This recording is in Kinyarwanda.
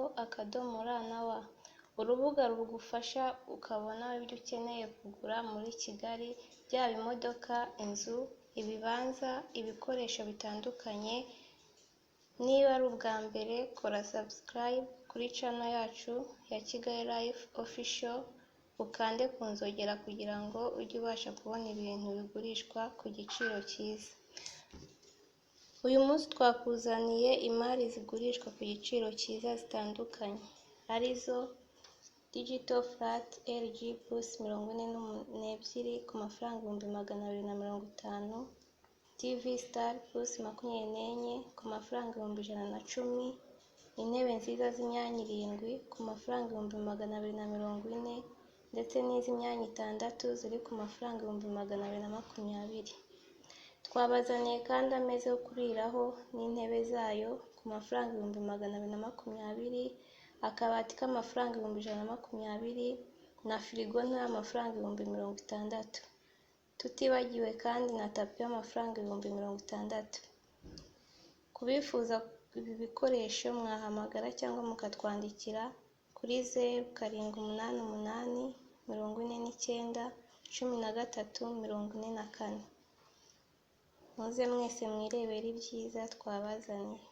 www.kigalilife.rw. Urubuga rugufasha ukabona ibyo ukeneye kugura muri Kigali, byaba imodoka, inzu, ibibanza, ibikoresho bitandukanye. Niba ari ubwa mbere, kora subscribe kuri channel yacu ya Kigali Life Official, ukande ku nzogera kugira ngo ujye ubasha kubona ibintu bigurishwa ku giciro cyiza. Uyu munsi twakuzaniye imari zigurishwa ku giciro cyiza zitandukanye, arizo Digital Flat LG Plus 42 ku mafaranga 250, TV Star Plus 24 ku mafaranga 110, intebe nziza z'imyanya 7 ku mafaranga 240, ndetse n'iz'imyanya 6 ziri ku mafaranga 220. Twabazaniye kandi ameza yo kuriraho n'intebe zayo ku mafaranga 220, akabati k'amafaranga 120, na firigo nto y'amafaranga 60. Tutibagiwe kandi na tapi y'amafaranga 60. Kubifuza ibi bikoresho mwahamagara cyangwa mukatwandikira kuri 0788 49 13 44. Muze mwese mwirebera ibyiza twabazaniye.